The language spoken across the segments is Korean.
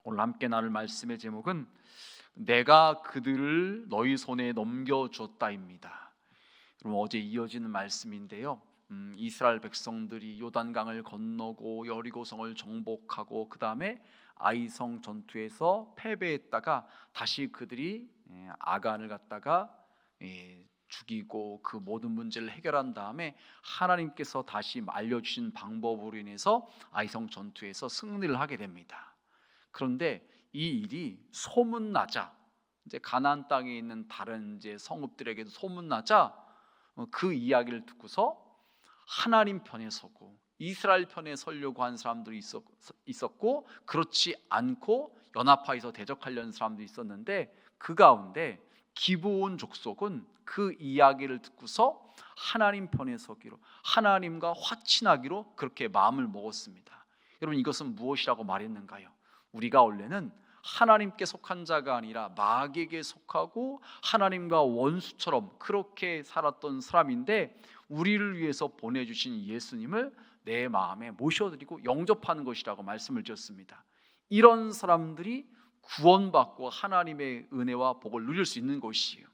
오늘 함께 나눌 말씀의 제목은 내가 그들을 너희 손에 넘겨주었다입니다. 그럼 어제 이어지는 말씀인데요. 이스라엘 백성들이 요단강을 건너고 여리고성을 정복하고 그 다음에 아이성 전투에서 패배했다가 다시 그들이 아간을 갖다가 죽이고 그 모든 문제를 해결한 다음에 하나님께서 다시 알려주신 방법으로 인해서 아이성 전투에서 승리를 하게 됩니다. 그런데 이 일이 소문나자 이제 가나안 땅에 있는 다른 이제 성읍들에게도 소문나자 그 이야기를 듣고서 하나님 편에 서고 이스라엘 편에 서려고 한 사람들이 있었고 그렇지 않고 연합하여서 대적하려는 사람도 있었는데 그 가운데 기브온 족속은 그 이야기를 듣고서 하나님 편에 서기로 하나님과 화친하기로 그렇게 마음을 먹었습니다. 여러분 이것은 무엇이라고 말했는가요? 우리가 원래는 하나님께 속한 자가 아니라 마귀에게 속하고 하나님과 원수처럼 그렇게 살았던 사람인데 우리를 위해서 보내주신 예수님을 내 마음에 모셔드리고 영접하는 것이라고 말씀을 드렸습니다. 이런 사람들이 구원받고 하나님의 은혜와 복을 누릴 수 있는 것이에요.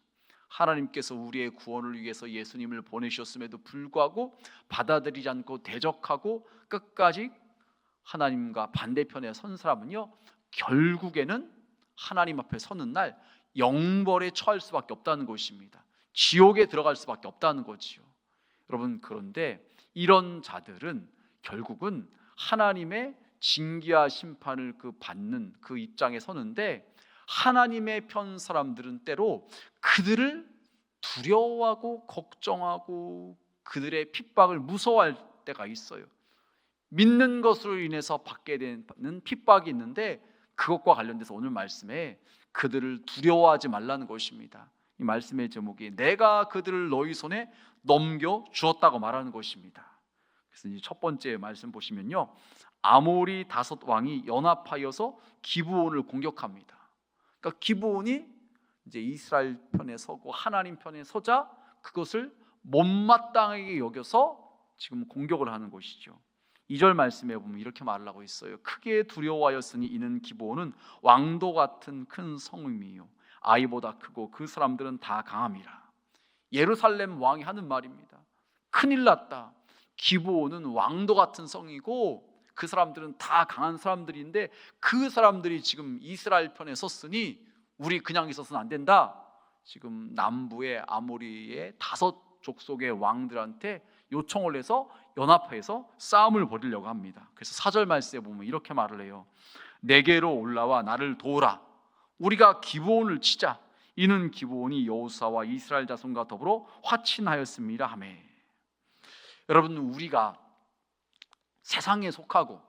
하나님께서 우리의 구원을 위해서 예수님을 보내셨음에도 불구하고 받아들이지 않고 대적하고 끝까지 하나님과 반대편에 선 사람은요 결국에는 하나님 앞에 서는 날 영벌에 처할 수밖에 없다는 것입니다. 지옥에 들어갈 수밖에 없다는 거지요. 여러분 그런데 이런 자들은 결국은 하나님의 징계와 심판을 받는 그 입장에 서는데 하나님의 편 사람들은 때로 그들을 두려워하고 걱정하고 그들의 핍박을 무서워할 때가 있어요. 믿는 것으로 인해서 받게 되는 핍박이 있는데 그것과 관련돼서 오늘 말씀에 그들을 두려워하지 말라는 것입니다. 이 말씀의 제목이 내가 그들을 너희 손에 넘겨주었다고 말하는 것입니다. 그래서 이제 첫 번째 말씀 보시면요 아모리 다섯 왕이 연합하여서 기브온을 공격합니다. 그러니까 기브온이 이제 이스라엘 편에 서고 하나님 편에 서자 그것을 못마땅하게 여겨서 지금 공격을 하는 것이죠. 2절 말씀에 보면 이렇게 말하고 있어요. 크게 두려워하였으니 이는 기브온은 왕도 같은 큰 성읍이요 아이보다 크고 그 사람들은 다 강함이라. 예루살렘 왕이 하는 말입니다. 큰일 났다. 기브온은 왕도 같은 성이고 그 사람들은 다 강한 사람들인데 그 사람들이 지금 이스라엘 편에 섰으니 우리 그냥 있어서는 안 된다. 지금 남부의 아모리의 5 족속의 왕들한테 요청을 해서 연합해서 싸움을 벌이려고 합니다. 그래서 4절 말씀에 보면 이렇게 말을 해요. 내게로 올라와 나를 도우라. 우리가 기브온을 치자. 이는 기브온이 여호수아와 이스라엘 자손과 더불어 화친하였습니다 하며. 여러분 우리가 세상에 속하고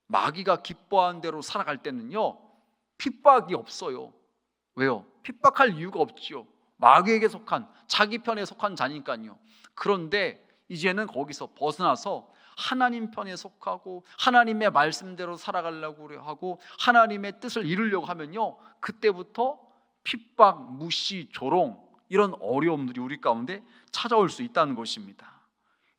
마귀가 기뻐하는 대로 살아갈 때는요 핍박이 없어요. 왜요? 핍박할 이유가 없지요. 마귀에게 속한 자기 편에 속한 자니까요. 그런데 이제는 거기서 벗어나서 하나님 편에 속하고 하나님의 말씀대로 살아가려고 하고 하나님의 뜻을 이루려고 하면요 그때부터 핍박, 무시, 조롱 이런 어려움들이 우리 가운데 찾아올 수 있다는 것입니다.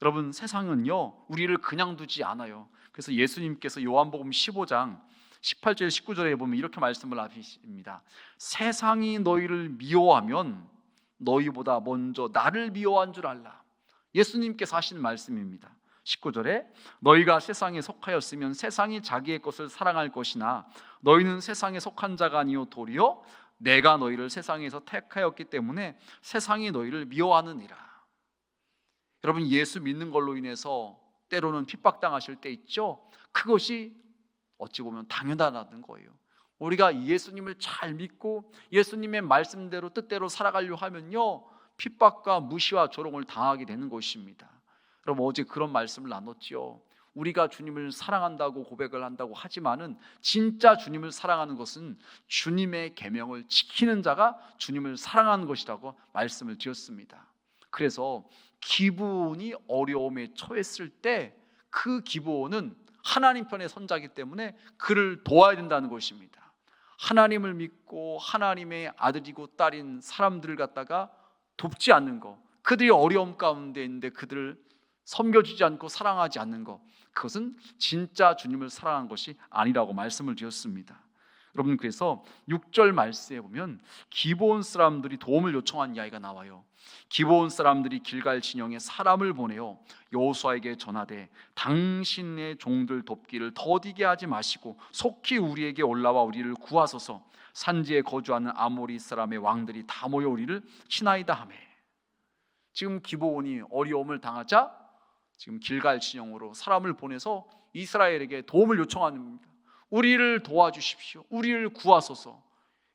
여러분 세상은요 우리를 그냥 두지 않아요. 그래서 예수님께서 요한복음 15장 18절 19절에 보면 이렇게 말씀을 하십니다. 세상이 너희를 미워하면 너희보다 먼저 나를 미워한 줄 알라. 예수님께서 하시는 말씀입니다. 19절에 너희가 세상에 속하였으면 세상이 자기의 것을 사랑할 것이나 너희는 세상에 속한 자가 아니요 도리어 내가 너희를 세상에서 택하였기 때문에 세상이 너희를 미워하느니라. 여러분 예수 믿는 걸로 인해서 때로는 핍박당하실 때 있죠. 그것이 어찌 보면 당연하다는 거예요. 우리가 예수님을 잘 믿고 예수님의 말씀대로 뜻대로 살아가려고 하면요 핍박과 무시와 조롱을 당하게 되는 것입니다. 여러분 어제 그런 말씀을 나눴죠. 우리가 주님을 사랑한다고 고백을 한다고 하지만은 진짜 주님을 사랑하는 것은 주님의 계명을 지키는 자가 주님을 사랑하는 것이라고 말씀을 드렸습니다. 그래서 기브온이 어려움에 처했을 때 그 기브온은 하나님 편의 선자이기 때문에 그를 도와야 된다는 것입니다. 하나님을 믿고 하나님의 아들이고 딸인 사람들을 갖다가 돕지 않는 것, 그들이 어려움 가운데 있는데 그들을 섬겨주지 않고 사랑하지 않는 것, 그것은 진짜 주님을 사랑한 것이 아니라고 말씀을 드렸습니다. 여러분, 그래서 6절 말씀에 보면 기브온 사람들이 도움을 요청한 이야기가 나와요. 기브온 사람들이 길갈 진영에 사람을 보내어 여호수아에게 전하되 당신의 종들 돕기를 더디게 하지 마시고 속히 우리에게 올라와 우리를 구하소서. 산지에 거주하는 아모리 사람의 왕들이 다 모여 우리를 치나이다 하매. 지금 기브온이 어려움을 당하자 지금 길갈 진영으로 사람을 보내서 이스라엘에게 도움을 요청하는 겁니다. 우리를 도와주십시오. 우리를 구하소서.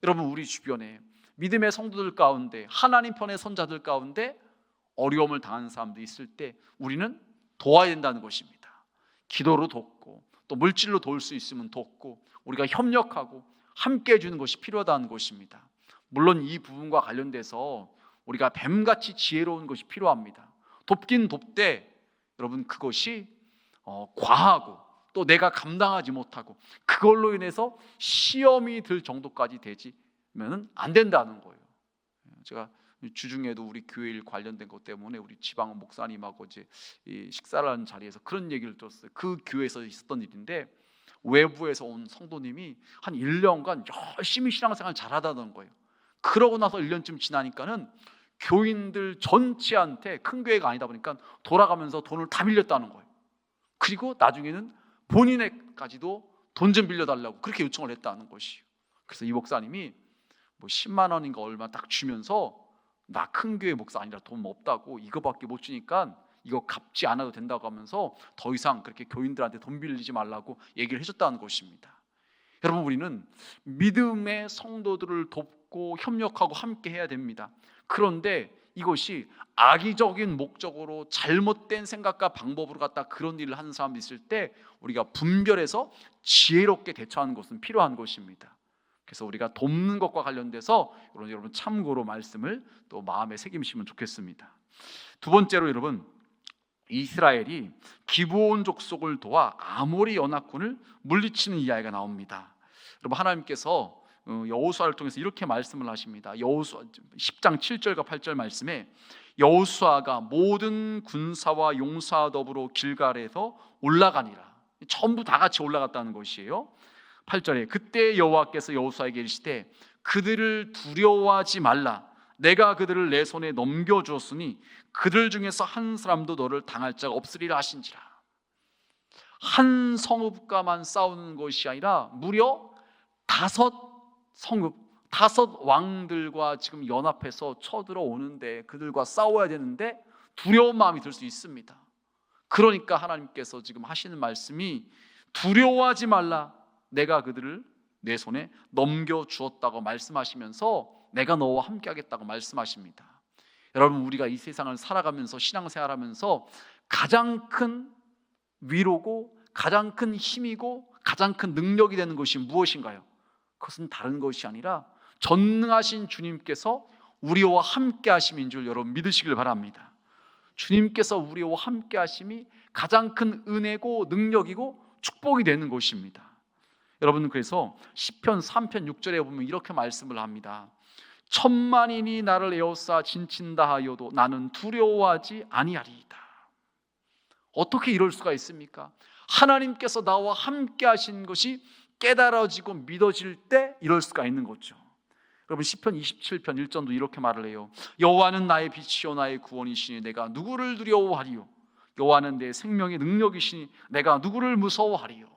여러분, 우리 주변에 믿음의 성도들 가운데, 하나님 편의 선자들 가운데 어려움을 당하는 사람들이 있을 때 우리는 도와야 된다는 것입니다. 기도로 돕고 또 물질로 도울 수 있으면 돕고 우리가 협력하고 함께 해주는 것이 필요하다는 것입니다. 물론 이 부분과 관련돼서 우리가 뱀같이 지혜로운 것이 필요합니다. 돕긴 돕되 여러분, 그것이 과하고 또 내가 감당하지 못하고 그걸로 인해서 시험이 들 정도까지 되지면 안 된다는 거예요. 제가 주중에도 우리 교회 일 관련된 것 때문에 우리 지방 목사님하고 이제 식사를 하는 자리에서 그런 얘기를 들었어요. 그 교회에서 있었던 일인데 외부에서 온 성도님이 한 1년간 열심히 신앙생활 잘하다는 거예요. 그러고 나서 1년쯤 지나니까는 교인들 전체한테, 큰 교회가 아니다 보니까 돌아가면서 돈을 다 빌렸다는 거예요. 그리고 나중에는 본인에까지도 돈 좀 빌려달라고 그렇게 요청을 했다는 것이에요. 그래서 이 목사님이 뭐 10만 원인가 얼마 딱 주면서 나 큰 교회 목사 아니라 돈 없다고 이거밖에 못 주니까 이거 갚지 않아도 된다고 하면서 더 이상 그렇게 교인들한테 돈 빌리지 말라고 얘기를 해줬다는 것입니다. 여러분, 우리는 믿음의 성도들을 돕고 협력하고 함께 해야 됩니다. 그런데 이것이 악의적인 목적으로 잘못된 생각과 방법으로 갖다 그런 일을 하는 사람이 있을 때 우리가 분별해서 지혜롭게 대처하는 것은 필요한 것입니다. 그래서 우리가 돕는 것과 관련돼서 여러분 참고로 말씀을 또 마음에 새기시면 좋겠습니다. 두 번째로 여러분, 이스라엘이 기브온 족속을 도와 아모리 연합군을 물리치는 이야기가 나옵니다. 여러분, 하나님께서 여호수아를 통해서 이렇게 말씀을 하십니다. 여호수아 10장 7절과 8절 말씀에 여호수아가 모든 군사와 용사와 더불어 길갈에서 올라가니라. 전부 다 같이 올라갔다는 것이에요. 8절에 그때 여호와께서 여호수아에게 이르시되 그들을 두려워하지 말라. 내가 그들을 내 손에 넘겨주었으니 그들 중에서 한 사람도 너를 당할 자가 없으리라 하신지라. 한 성읍과만 싸우는 것이 아니라 무려 5 성읍, 5 왕들과 지금 연합해서 쳐들어오는데 그들과 싸워야 되는데 두려운 마음이 들 수 있습니다. 그러니까 하나님께서 지금 하시는 말씀이 두려워하지 말라. 내가 그들을 내 손에 넘겨주었다고 말씀하시면서 내가 너와 함께 하겠다고 말씀하십니다. 여러분, 우리가 이 세상을 살아가면서 신앙생활하면서 가장 큰 위로고 가장 큰 힘이고 가장 큰 능력이 되는 것이 무엇인가요? 그것은 다른 것이 아니라 전능하신 주님께서 우리와 함께 하심인 줄 여러분 믿으시길 바랍니다. 주님께서 우리와 함께 하심이 가장 큰 은혜고 능력이고 축복이 되는 것입니다. 여러분, 그래서 시편 3편 6절에 보면 이렇게 말씀을 합니다. 천만인이 나를 에워싸 진친다 하여도 나는 두려워하지 아니하리이다. 어떻게 이럴 수가 있습니까? 하나님께서 나와 함께 하신 것이 깨달아지고 믿어질 때 이럴 수가 있는 거죠. 여러분, 시편 27편 1절도 이렇게 말을 해요. 여호와는 나의 빛이요 나의 구원이시니 내가 누구를 두려워하리요. 여호와는 내 생명의 능력이시니 내가 누구를 무서워하리요.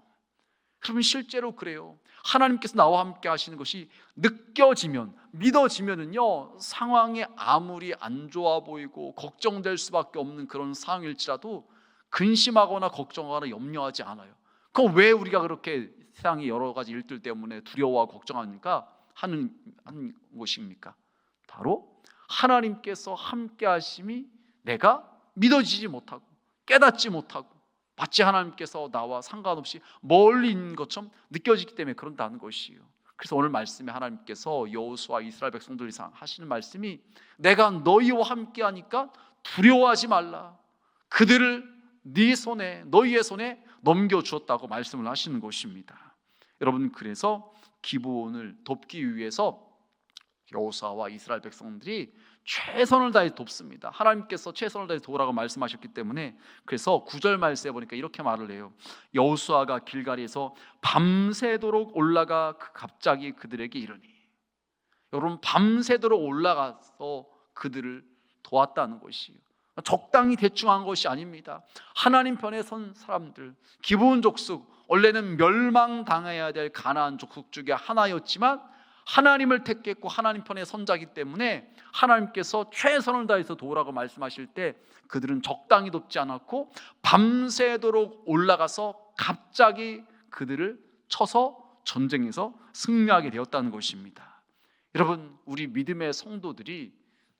그러면 실제로 그래요. 하나님께서 나와 함께 하시는 것이 느껴지면, 믿어지면은요, 상황이 아무리 안 좋아 보이고 걱정될 수밖에 없는 그런 상황일지라도 근심하거나 걱정하거나 염려하지 않아요. 그럼 왜 우리가 그렇게 세상의 여러 가지 일들 때문에 두려워하고 걱정하니까 하는 것입니까? 바로 하나님께서 함께 하심이 내가 믿어지지 못하고 깨닫지 못하고 마치 하나님께서 나와 상관없이 멀리 있는 것처럼 느껴지기 때문에 그런다는 것이에요. 그래서 오늘 말씀에 하나님께서 여호수아 이스라엘 백성들 이상 하시는 말씀이 내가 너희와 함께 하니까 두려워하지 말라. 그들을 네 손에, 너희의 손에 넘겨주었다고 말씀을 하시는 것입니다. 여러분, 그래서 기브온을 돕기 위해서 여호수아와 이스라엘 백성들이 최선을 다해 돕습니다. 하나님께서 최선을 다해 도우라고 말씀하셨기 때문에, 그래서 9절 말씀에 보니까 이렇게 말을 해요. 여호수아가 길갈에서 밤새도록 올라가 갑자기 그들에게 이르니. 여러분, 밤새도록 올라가서 그들을 도왔다는 것이에요. 적당히 대충 한 것이 아닙니다. 하나님 편에 선 사람들, 기브온 족속, 원래는 멸망당해야 될 가나안 족속 중에 하나였지만 하나님을 택했고 하나님 편에 선자기 때문에 하나님께서 최선을 다해서 도우라고 말씀하실 때 그들은 적당히 돕지 않았고 밤새도록 올라가서 갑자기 그들을 쳐서 전쟁에서 승리하게 되었다는 것입니다. 여러분, 우리 믿음의 성도들이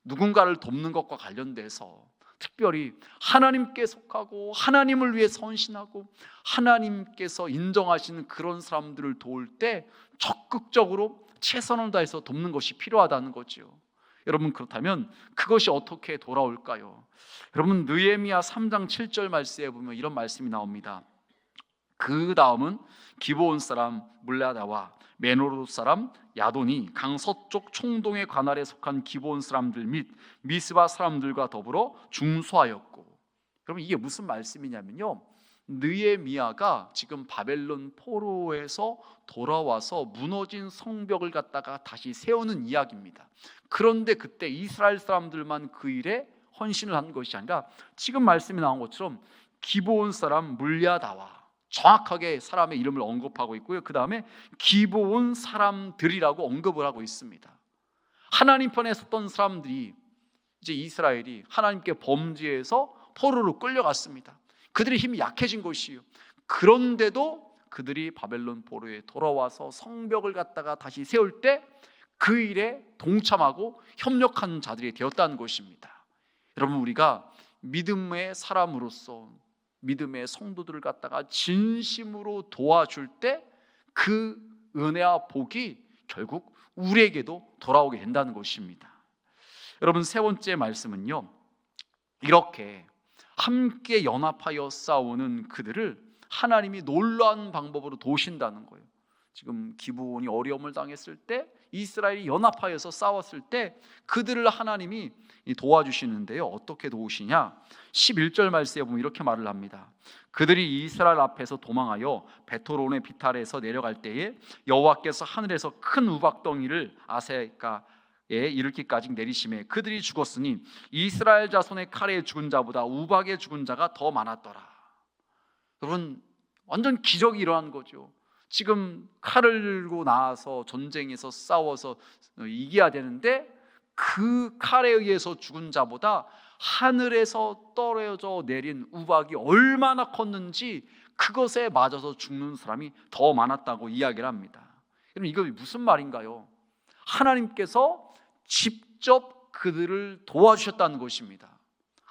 누군가를 돕는 것과 관련돼서 특별히 하나님께 속하고 하나님을 위해 헌신하고 하나님께서 인정하시는 그런 사람들을 도울 때 적극적으로 최선을 다해서 돕는 것이 필요하다는 거죠. 여러분, 그렇다면 그것이 어떻게 돌아올까요? 여러분, 느헤미야 3장 7절 말씀에 보면 이런 말씀이 나옵니다. 그 다음은 기브온 사람 물라다와 메노롯 사람 야돈이 강 서쪽 총동의 관할에 속한 기브온 사람들 및 미스바 사람들과 더불어 중수하였고. 그럼 이게 무슨 말씀이냐면요, 느헤미야가 지금 바벨론 포로에서 돌아와서 무너진 성벽을 갖다가 다시 세우는 이야기입니다. 그런데 그때 이스라엘 사람들만 그 일에 헌신을 한 것이 아니라 지금 말씀이 나온 것처럼 기브온 사람 물야다와, 정확하게 사람의 이름을 언급하고 있고요, 그 다음에 기브온 사람들이라고 언급을 하고 있습니다. 하나님 편에 섰던 사람들이, 이제 이스라엘이 하나님께 범죄해서 포로로 끌려갔습니다. 그들의 힘이 약해진 것이에요. 그런데도 그들이 바벨론 포로에 돌아와서 성벽을 갖다가 다시 세울 때 그 일에 동참하고 협력하는 자들이 되었다는 것입니다. 여러분, 우리가 믿음의 사람으로서 믿음의 성도들을 갖다가 진심으로 도와줄 때 그 은혜와 복이 결국 우리에게도 돌아오게 된다는 것입니다. 여러분, 세 번째 말씀은요, 이렇게 함께 연합하여 싸우는 그들을 하나님이 놀라운 방법으로 도우신다는 거예요. 지금 기브온이 어려움을 당했을 때, 이스라엘이 연합하여서 싸웠을 때 그들을 하나님이 도와주시는데요, 어떻게 도우시냐? 11절 말씀에 보면 이렇게 말을 합니다. 그들이 이스라엘 앞에서 도망하여 베토론의 비탈에서 내려갈 때에 여호와께서 하늘에서 큰 우박덩이를 아세가에 이르기까지 내리심에 그들이 죽었으니 이스라엘 자손의 칼에 죽은 자보다 우박에 죽은 자가 더 많았더라. 여러분, 완전 기적이 일어난 거죠. 지금 칼을 들고 나와서 전쟁에서 싸워서 이겨야 되는데 그 칼에 의해서 죽은 자보다 하늘에서 떨어져 내린 우박이 얼마나 컸는지 그것에 맞아서 죽는 사람이 더 많았다고 이야기를 합니다. 그럼 이거 무슨 말인가요? 하나님께서 직접 그들을 도와주셨다는 것입니다.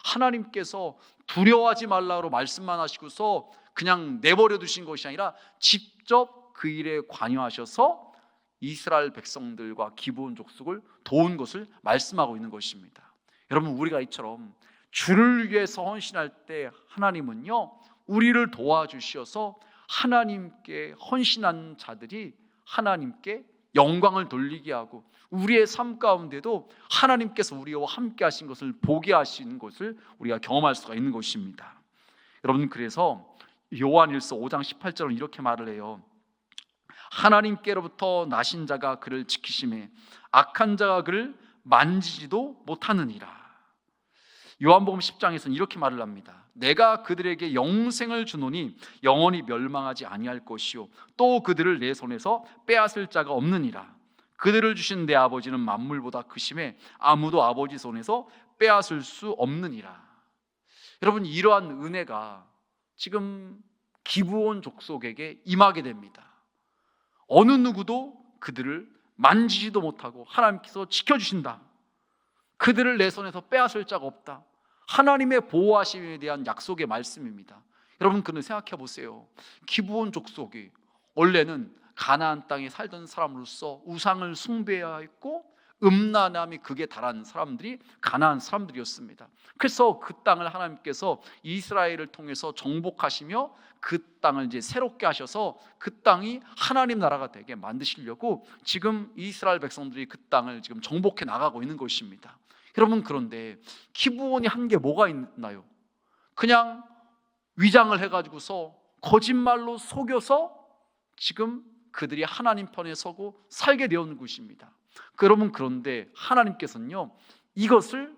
하나님께서 두려워하지 말라고 말씀만 하시고서 그냥 내버려 두신 것이 아니라 직접 그 일에 관여하셔서 이스라엘 백성들과 기브온 족속을 도운 것을 말씀하고 있는 것입니다. 여러분, 우리가 이처럼 주를 위해서 헌신할 때 하나님은요, 우리를 도와주셔서 하나님께 헌신한 자들이 하나님께 영광을 돌리게 하고 우리의 삶 가운데도 하나님께서 우리와 함께 하신 것을 보게 하시는 것을 우리가 경험할 수가 있는 것입니다. 여러분, 그래서 요한일서 5장 18절은 이렇게 말을 해요. 하나님께로부터 나신 자가 그를 지키심에 악한 자가 그를 만지지도 못하느니라. 요한복음 10장에서는 이렇게 말을 합니다. 내가 그들에게 영생을 주노니 영원히 멸망하지 아니할 것이요 또 그들을 내 손에서 빼앗을 자가 없느니라. 그들을 주신 내 아버지는 만물보다 크심에 아무도 아버지 손에서 빼앗을 수 없느니라. 여러분, 이러한 은혜가 지금 기브온 족속에게 임하게 됩니다. 어느 누구도 그들을 만지지도 못하고 하나님께서 지켜주신다. 그들을 내 손에서 빼앗을 자가 없다. 하나님의 보호하심에 대한 약속의 말씀입니다. 여러분, 그는 생각해 보세요. 기브온 족속이 원래는 가나안 땅에 살던 사람으로서 우상을 숭배해야 했고 음란함이 극에 달한 사람들이 가나안 사람들이었습니다. 그래서 그 땅을 하나님께서 이스라엘을 통해서 정복하시며 그 땅을 이제 새롭게 하셔서 그 땅이 하나님 나라가 되게 만드시려고 지금 이스라엘 백성들이 그 땅을 지금 정복해 나가고 있는 것입니다. 여러분, 그런데 기브온이 한 게 뭐가 있나요? 그냥 위장을 해가지고서 거짓말로 속여서 지금 그들이 하나님 편에 서고 살게 되었는 것입니다. 여러분, 그런데 하나님께서는요, 이것을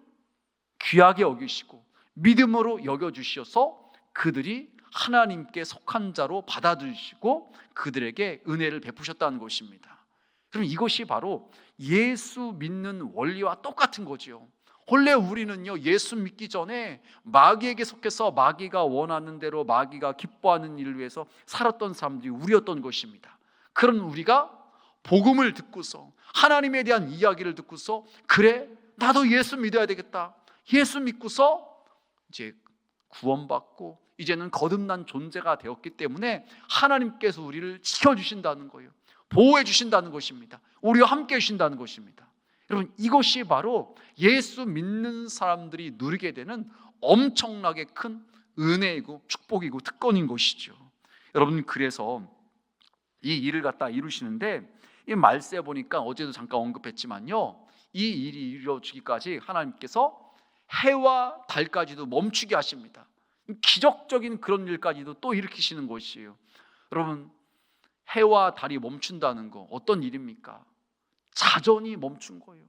귀하게 여기시고 믿음으로 여겨주셔서 그들이 하나님께 속한 자로 받아들이시고 그들에게 은혜를 베푸셨다는 것입니다. 그럼 이것이 바로 예수 믿는 원리와 똑같은 거지요. 원래 우리는요, 예수 믿기 전에 마귀에게 속해서 마귀가 원하는 대로 마귀가 기뻐하는 일을 위해서 살았던 사람들이 우리였던 것입니다. 그런 우리가 복음을 듣고서 하나님에 대한 이야기를 듣고서 그래, 나도 예수 믿어야 되겠다, 예수 믿고서 이제 구원받고 이제는 거듭난 존재가 되었기 때문에 하나님께서 우리를 지켜주신다는 거예요. 보호해 주신다는 것입니다. 우리와 함께 해주신다는 것입니다. 여러분, 이것이 바로 예수 믿는 사람들이 누리게 되는 엄청나게 큰 은혜이고 축복이고 특권인 것이죠. 여러분, 그래서 이 일을 갖다 이루시는데, 이 말세에 보니까 어제도 잠깐 언급했지만요, 이 일이 이루어지기까지 하나님께서 해와 달까지도 멈추게 하십니다. 기적적인 그런 일까지도 또 일으키시는 것이에요. 여러분, 해와 달이 멈춘다는 거 어떤 일입니까? 자전이 멈춘 거예요.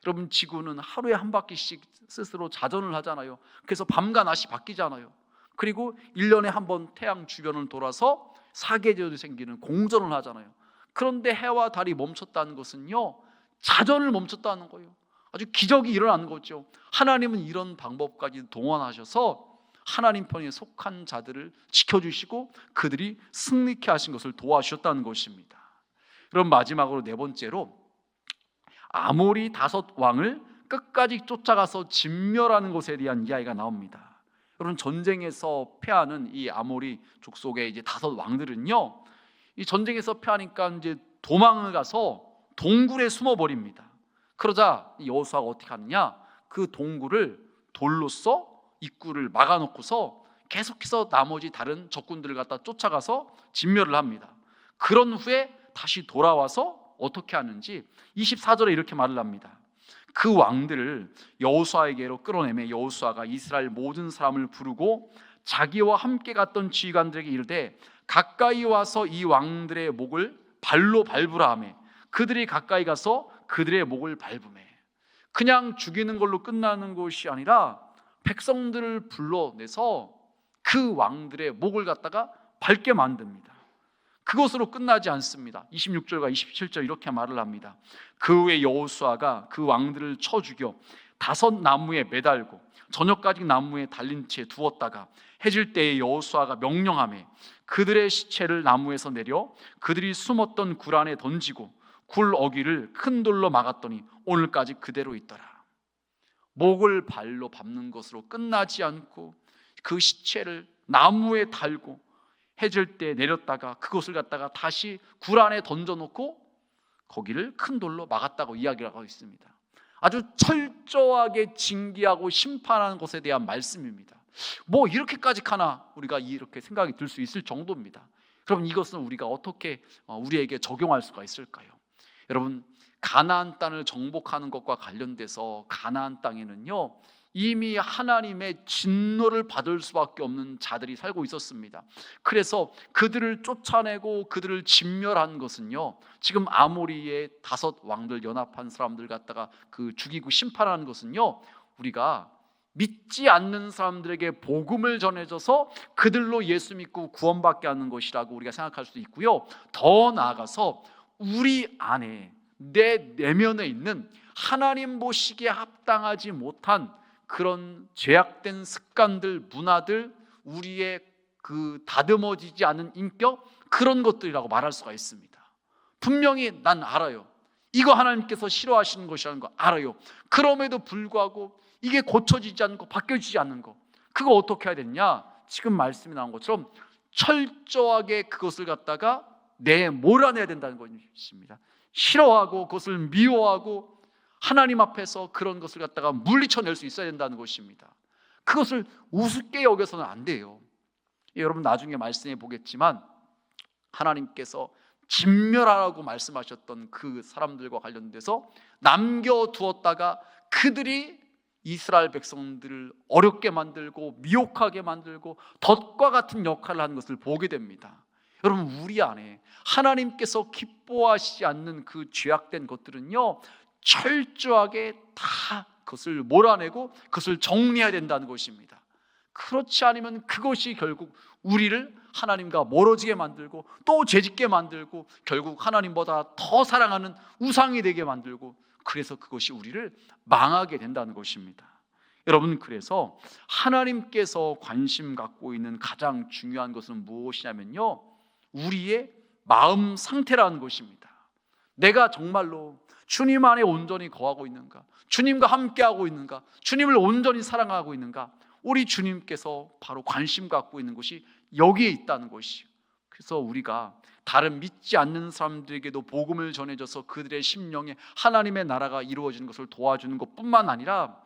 여러분, 지구는 하루에 한 바퀴씩 스스로 자전을 하잖아요. 그래서 밤과 낮이 바뀌잖아요. 그리고 1년에 한 번 태양 주변을 돌아서 사계절이 생기는 공전을 하잖아요. 그런데 해와 달이 멈췄다는 것은요, 자전을 멈췄다는 거예요. 아주 기적이 일어난 거죠. 하나님은 이런 방법까지 동원하셔서 하나님 편에 속한 자들을 지켜주시고 그들이 승리케 하신 것을 도와주셨다는 것입니다. 그럼 마지막으로 네 번째로, 아모리 5왕을 끝까지 쫓아가서 진멸하는 것에 대한 이야기가 나옵니다. 여러분, 전쟁에서 패하는 이 아모리 족속의 이제 5왕들은요, 이 전쟁에서 패하니까 이제 도망을 가서 동굴에 숨어버립니다. 그러자 여호수아가 어떻게 하느냐, 그 동굴을 돌로써 입구를 막아놓고서 계속해서 나머지 다른 적군들을 갖다 쫓아가서 진멸을 합니다. 그런 후에 다시 돌아와서 어떻게 하는지 24절에 이렇게 말을 합니다. 그 왕들을 여호수아에게로 끌어내매 여호수아가 이스라엘 모든 사람을 부르고 자기와 함께 갔던 지휘관들에게 이르되 가까이 와서 이 왕들의 목을 발로 밟으라 하매 그들이 가까이 가서 그들의 목을 밟으매, 그냥 죽이는 걸로 끝나는 것이 아니라 백성들을 불러내서 그 왕들의 목을 갖다가 밟게 만듭니다. 그것으로 끝나지 않습니다. 26절과 27절 이렇게 말을 합니다. 그 후에 여호수아가 그 왕들을 쳐 죽여 5 나무에 매달고 저녁까지 나무에 달린 채 두었다가 해질 때에 여호수아가 명령하매 그들의 시체를 나무에서 내려 그들이 숨었던 굴 안에 던지고 굴 어귀를 큰 돌로 막았더니 오늘까지 그대로 있더라. 목을 발로 밟는 것으로 끝나지 않고 그 시체를 나무에 달고 해질 때 내렸다가 그것을 갖다가 다시 굴 안에 던져놓고 거기를 큰 돌로 막았다고 이야기를 하고 있습니다. 아주 철저하게 징계하고 심판하는 것에 대한 말씀입니다. 뭐 이렇게까지 하나, 우리가 이렇게 생각이 들 수 있을 정도입니다. 그럼 이것은 우리가 어떻게 우리에게 적용할 수가 있을까요? 여러분, 가나안 땅을 정복하는 것과 관련돼서 가나안 땅에는요, 이미 하나님의 진노를 받을 수밖에 없는 자들이 살고 있었습니다. 그래서 그들을 쫓아내고 그들을 진멸한 것은요, 지금 아모리의 5 왕들 연합한 사람들 갖다가 그 죽이고 심판하는 것은요, 우리가 믿지 않는 사람들에게 복음을 전해줘서 그들로 예수 믿고 구원받게 하는 것이라고 우리가 생각할 수도 있고요, 더 나아가서 우리 안에 내 내면에 있는 하나님 보시기에 합당하지 못한 그런 죄악된 습관들, 문화들, 우리의 그 다듬어지지 않은 인격, 그런 것들이라고 말할 수가 있습니다. 분명히 난 알아요. 이거 하나님께서 싫어하시는 것이라는 거 알아요. 그럼에도 불구하고 이게 고쳐지지 않고 바뀌어지지 않는 거, 그거 어떻게 해야 되냐? 지금 말씀이 나온 것처럼 철저하게 그것을 갖다가 몰아내야 된다는 것입니다. 싫어하고 그것을 미워하고 하나님 앞에서 그런 것을 갖다가 물리쳐낼 수 있어야 된다는 것입니다. 그것을 우습게 여겨서는 안 돼요. 여러분, 나중에 말씀해 보겠지만 하나님께서 진멸하라고 말씀하셨던 그 사람들과 관련돼서 남겨두었다가 그들이 이스라엘 백성들을 어렵게 만들고 미혹하게 만들고 덫과 같은 역할을 하는 것을 보게 됩니다. 여러분, 우리 안에 하나님께서 기뻐하시지 않는 그 죄악된 것들은요, 철저하게 다 그것을 몰아내고 그것을 정리해야 된다는 것입니다. 그렇지 않으면 그것이 결국 우리를 하나님과 멀어지게 만들고 또 죄짓게 만들고 결국 하나님보다 더 사랑하는 우상이 되게 만들고, 그래서 그것이 우리를 망하게 된다는 것입니다. 여러분, 그래서 하나님께서 관심 갖고 있는 가장 중요한 것은 무엇이냐면요, 우리의 마음 상태라는 것입니다. 내가 정말로 주님 안에 온전히 거하고 있는가, 주님과 함께하고 있는가, 주님을 온전히 사랑하고 있는가, 우리 주님께서 바로 관심 갖고 있는 것이 여기에 있다는 것이요. 그래서 우리가 다른 믿지 않는 사람들에게도 복음을 전해줘서 그들의 심령에 하나님의 나라가 이루어지는 것을 도와주는 것뿐만 아니라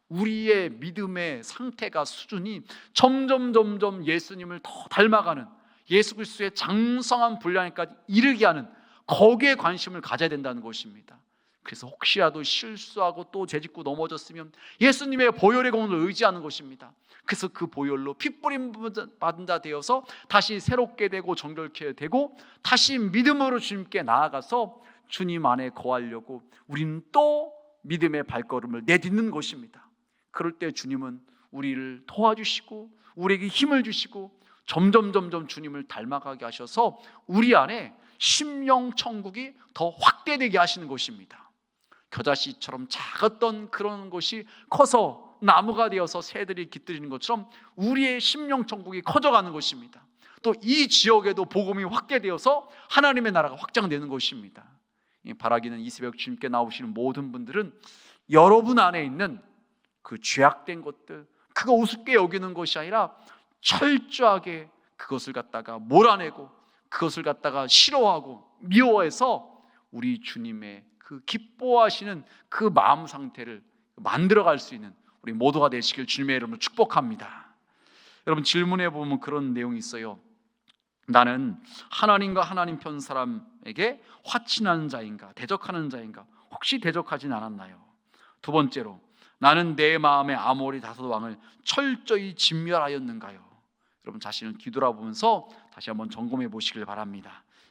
우리의 믿음의 상태가, 수준이 점점 예수님을 더 닮아가는, 예수 그리스도의 장성한 분량에까지 이르게 하는, 거기에 관심을 가져야 된다는 것입니다. 그래서 혹시라도 실수하고 또 죄짓고 넘어졌으면 예수님의 보혈의 공을 의지하는 것입니다. 그래서 그 보혈로 핏부림 받은 자 되어서 다시 새롭게 되고 정결케 되고 다시 믿음으로 주님께 나아가서 주님 안에 거하려고 우리는 또 믿음의 발걸음을 내딛는 것입니다. 그럴 때 주님은 우리를 도와주시고 우리에게 힘을 주시고 점점 주님을 닮아가게 하셔서 우리 안에 심령 천국이 더 확대되게 하시는 것입니다. 겨자씨처럼 작았던 그런 것이 커서 나무가 되어서 새들이 깃들이는 것처럼 우리의 심령 천국이 커져가는 것입니다. 또 이 지역에도 복음이 확대되어서 하나님의 나라가 확장되는 것입니다. 바라기는 이 새벽 주님께 나오시는 모든 분들은 여러분 안에 있는 그 죄악된 것들, 그거 우습게 여기는 것이 아니라 철저하게 그것을 갖다가 몰아내고 그것을 갖다가 싫어하고 미워해서 우리 주님의 그 기뻐하시는 그 마음 상태를 만들어갈 수 있는 우리 모두가 되시길 주님의 이름으로 축복합니다. 여러분, 질문해 보면 그런 내용이 있어요. 나는 하나님과 하나님 편 사람에게 화친하는 자인가, 대적하는 자인가? 혹시 대적하진 않았나요? 두 번째로, 나는 내 마음에 아모리 다섯 왕을 철저히 진멸하였는가요? 여러분, 자신을 뒤돌아보면서 다시 한번 점검해 보시길 바랍니다.